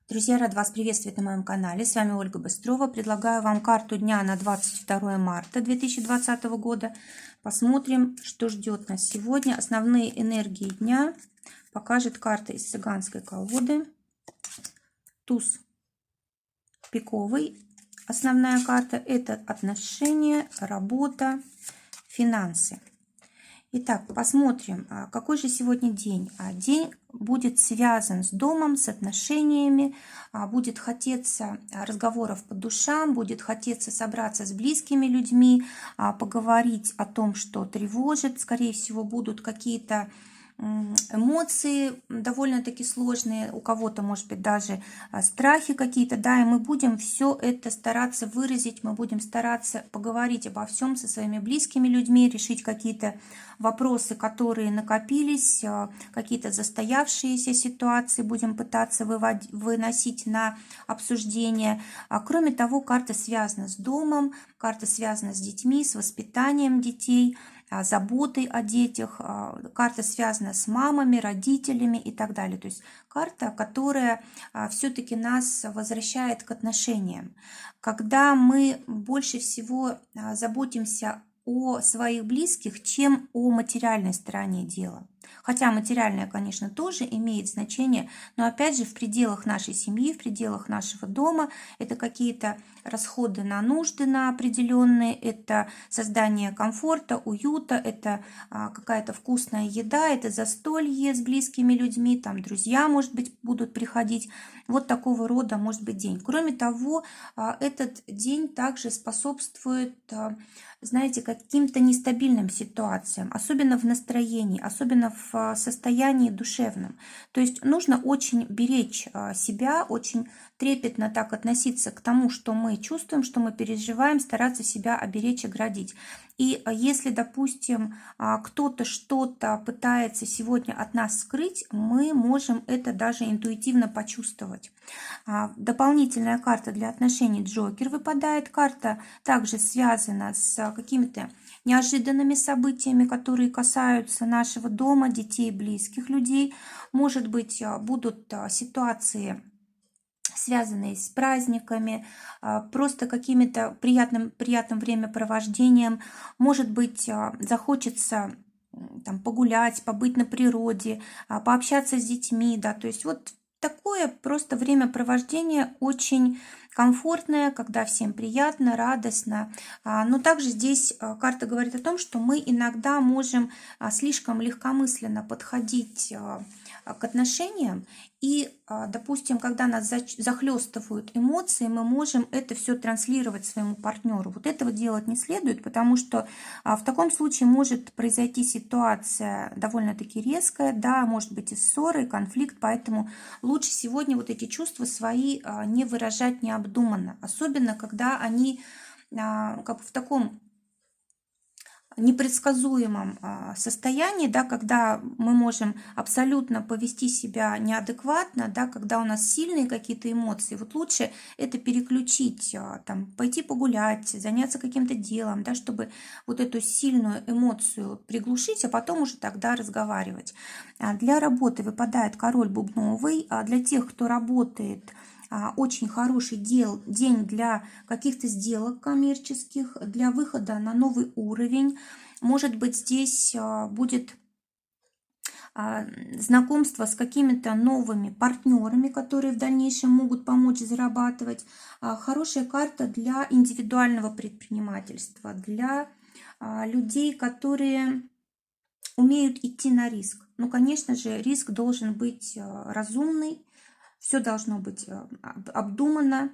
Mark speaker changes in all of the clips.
Speaker 1: Друзья, рад вас приветствовать на моем канале. С вами Ольга Быстрова. Предлагаю вам карту дня на 22 марта 2020 года. Посмотрим, что ждет нас сегодня. Основные энергии дня покажет карта из цыганской колоды. Туз пиковый. Основная карта – это отношения, работа, финансы. Итак, посмотрим, какой же сегодня день. День будет связан с домом, с отношениями, будет хотеться разговоров по душам, будет хотеться собраться с близкими людьми, поговорить о том, что тревожит. Скорее всего, будут какие-то эмоции довольно-таки сложные, у кого-то, может быть, даже страхи какие-то, да, и мы будем все это стараться выразить, мы будем стараться поговорить обо всем со своими близкими людьми, решить какие-то вопросы, которые накопились, какие-то застоявшиеся ситуации будем пытаться выносить на обсуждение. Кроме того, карта связана с домом, карта связана с детьми, с воспитанием детей, заботой о детях, карта связана с мамами, родителями и так далее. То есть карта, которая все-таки нас возвращает к отношениям. Когда мы больше всего заботимся о своих близких, чем о материальной стороне дела. Хотя материальное, конечно, тоже имеет значение, но опять же в пределах нашей семьи, в пределах нашего дома это какие-то расходы на нужды на определенные, это создание комфорта, уюта, это какая-то вкусная еда, это застолье с близкими людьми, там друзья, может быть, будут приходить. Вот такого рода может быть день. Кроме того, этот день также способствует, знаете, каким-то нестабильным ситуациям, особенно в настроении, особенно в состоянии душевном. То есть нужно очень беречь себя, очень трепетно так относиться к тому, что мы чувствуем, что мы переживаем, стараться себя оберечь, оградить. И если, допустим, кто-то что-то пытается сегодня от нас скрыть, мы можем это даже интуитивно почувствовать. Дополнительная карта для отношений Джокер выпадает. Карта также связана с какими-то неожиданными событиями, которые касаются нашего дома, детей, близких людей. Может быть, будут ситуации, связанные с праздниками, просто какими-то приятным времяпровождением. Может быть, захочется там погулять, побыть на природе, пообщаться с детьми, да, то есть вот такое просто времяпровождение очень комфортное, когда всем приятно, радостно. Но также здесь карта говорит о том, что мы иногда можем слишком легкомысленно подходить к отношениям, и, допустим, когда нас захлестывают эмоции, мы можем это все транслировать своему партнеру. Вот этого делать не следует, потому что в таком случае может произойти ситуация довольно-таки резкая, да, может быть и ссора, и конфликт, поэтому лучше сегодня вот эти чувства свои не выражать необдуманно, особенно когда они как бы в таком непредсказуемом состоянии, да, когда мы можем абсолютно повести себя неадекватно, да, когда у нас сильные какие-то эмоции, вот лучше это переключить, там, пойти погулять, заняться каким-то делом, да, чтобы вот эту сильную эмоцию приглушить, а потом уже тогда разговаривать. Для работы выпадает король бубновый. Для тех, кто работает, очень хороший день для каких-то сделок коммерческих, для выхода на новый уровень. Может быть, здесь будет знакомство с какими-то новыми партнерами, которые в дальнейшем могут помочь зарабатывать. Хорошая карта для индивидуального предпринимательства, для людей, которые умеют идти на риск. Ну, конечно же, риск должен быть разумный, все должно быть обдумано.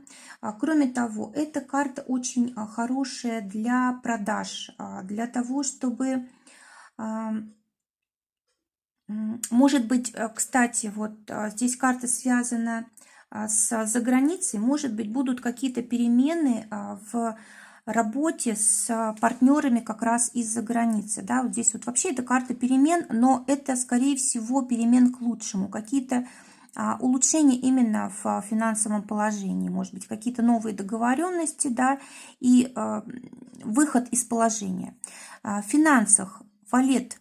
Speaker 1: Кроме того, эта карта очень хорошая для продаж, для того, чтобы, может быть, кстати, вот здесь карта связана с заграницей, может быть, будут какие-то перемены в работе с партнерами как раз из-за границы. Да? Вот здесь вот вообще это карта перемен, но это, скорее всего, перемен к лучшему. Какие-то улучшения именно в финансовом положении, может быть, какие-то новые договоренности, да, и выход из положения. В финансах валет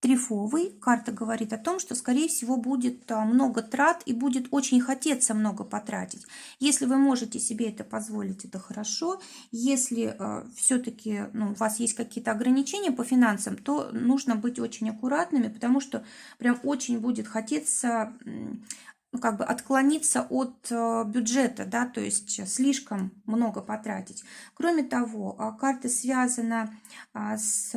Speaker 1: трефовый. Карта говорит о том, что, скорее всего, будет много трат и будет очень хотеться много потратить. Если вы можете себе это позволить, это хорошо. Если все-таки у вас есть какие-то ограничения по финансам, то нужно быть очень аккуратными, потому что прям очень будет хотеться как бы отклониться от бюджета, да, то есть слишком много потратить. Кроме того, карта связана с...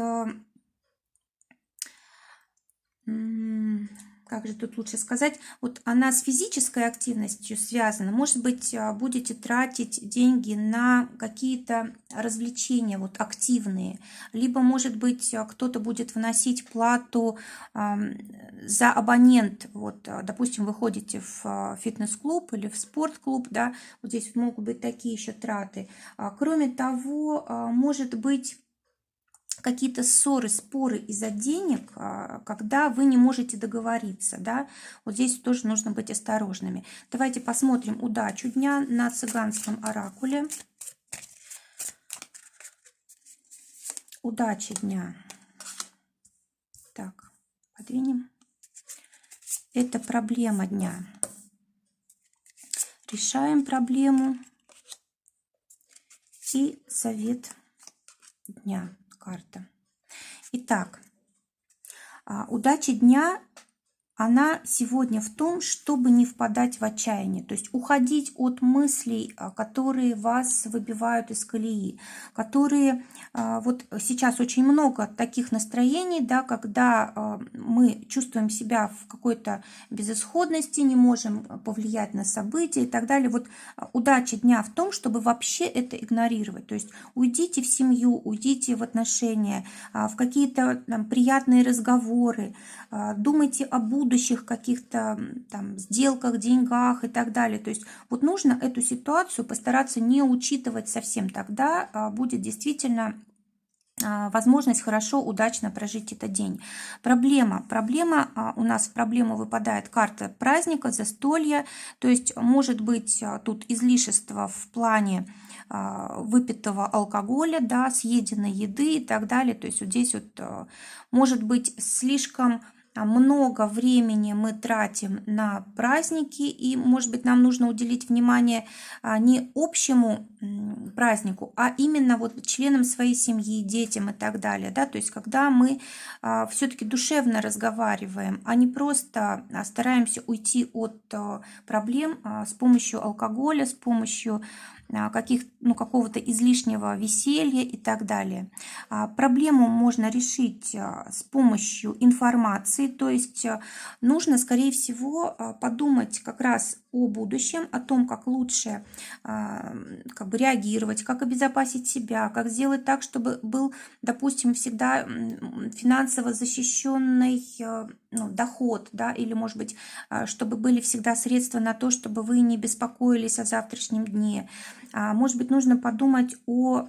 Speaker 1: Как же тут лучше сказать? Вот она с физической активностью связана. Может быть, будете тратить деньги на какие-то развлечения вот активные. Либо, может быть, кто-то будет вносить плату за абонент. Вот, допустим, вы ходите в фитнес-клуб или в спортклуб, да, вот здесь могут быть такие еще траты. Кроме того, может быть какие-то ссоры, споры из-за денег, когда вы не можете договориться, да, вот здесь тоже нужно быть осторожными. Давайте посмотрим удачу дня на цыганском оракуле. Удача дня. Так, подвинем. Это проблема дня. Решаем проблему. И совет дня. Карта. Итак, удача дня, она сегодня в том, чтобы не впадать в отчаяние, то есть уходить от мыслей, которые вас выбивают из колеи, которые вот сейчас очень много таких настроений, да, когда мы чувствуем себя в какой-то безысходности, не можем повлиять на события и так далее. Вот удача дня в том, чтобы вообще это игнорировать, то есть уйдите в семью, уйдите в отношения, в какие-то приятные разговоры, думайте о будущих каких-то там сделках, деньгах и так далее. То есть вот нужно эту ситуацию постараться не учитывать совсем, тогда будет действительно возможность хорошо, удачно прожить этот день. Проблема у нас в проблему выпадает карта праздника, застолья, то есть может быть тут излишество в плане выпитого алкоголя, да, съеденной еды и так далее. То есть вот здесь вот может быть слишком много времени мы тратим на праздники, и, может быть, нам нужно уделить внимание не общему празднику, а именно вот членам своей семьи, детям и так далее, да, то есть когда мы все-таки душевно разговариваем, а не просто стараемся уйти от проблем с помощью алкоголя, с помощью какого-то излишнего веселья и так далее. Проблему можно решить с помощью информации, то есть нужно, скорее всего, подумать как раз о будущем, о том, как лучше как бы реагировать, как обезопасить себя, как сделать так, чтобы был, допустим, всегда финансово защищенный доход, да, или, может быть, чтобы были всегда средства на то, чтобы вы не беспокоились о завтрашнем дне. Может быть, нужно подумать о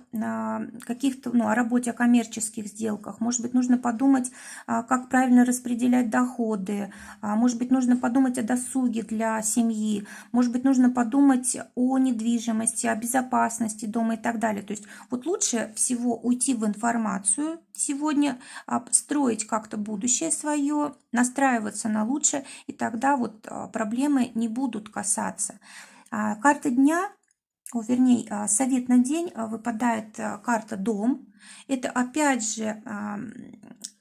Speaker 1: каких-то, о работе, о коммерческих сделках. Может быть, нужно подумать, как правильно распределять доходы. Может быть, нужно подумать о досуге для семьи. Может быть, нужно подумать о недвижимости, о безопасности дома и так далее. То есть вот лучше всего уйти в информацию сегодня, строить как-то будущее свое, настраиваться на лучшее, и тогда вот проблемы не будут касаться. Карта дня, вернее, совет на день выпадает карта «Дом». Это опять же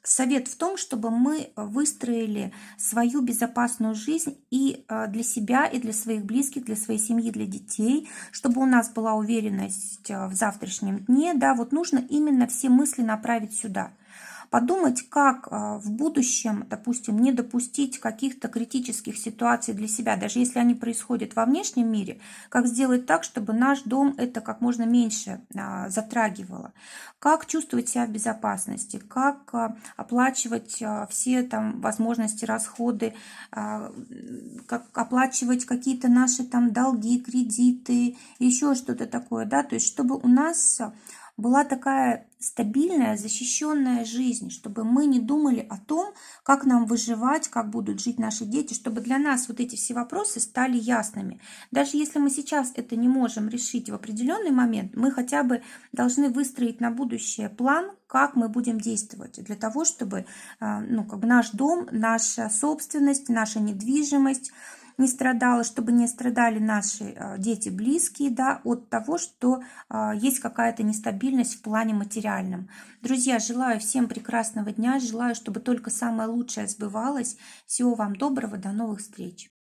Speaker 1: совет в том, чтобы мы выстроили свою безопасную жизнь и для себя, и для своих близких, для своей семьи, для детей, чтобы у нас была уверенность в завтрашнем дне. Да, вот нужно именно все мысли направить сюда. Подумать, как в будущем, допустим, не допустить каких-то критических ситуаций для себя, даже если они происходят во внешнем мире, как сделать так, чтобы наш дом это как можно меньше затрагивало, как чувствовать себя в безопасности, как оплачивать все там возможности, расходы, как оплачивать какие-то наши там долги, кредиты, еще что-то такое, да, то есть чтобы у нас была такая стабильная, защищенная жизнь, чтобы мы не думали о том, как нам выживать, как будут жить наши дети, чтобы для нас вот эти все вопросы стали ясными. Даже если мы сейчас это не можем решить в определенный момент, мы хотя бы должны выстроить на будущее план, как мы будем действовать для того, чтобы наш дом, наша собственность, наша недвижимость не страдала, чтобы не страдали наши дети близкие, да, от того, что есть какая-то нестабильность в плане материальном. Друзья, желаю всем прекрасного дня, желаю, чтобы только самое лучшее сбывалось. Всего вам доброго, до новых встреч!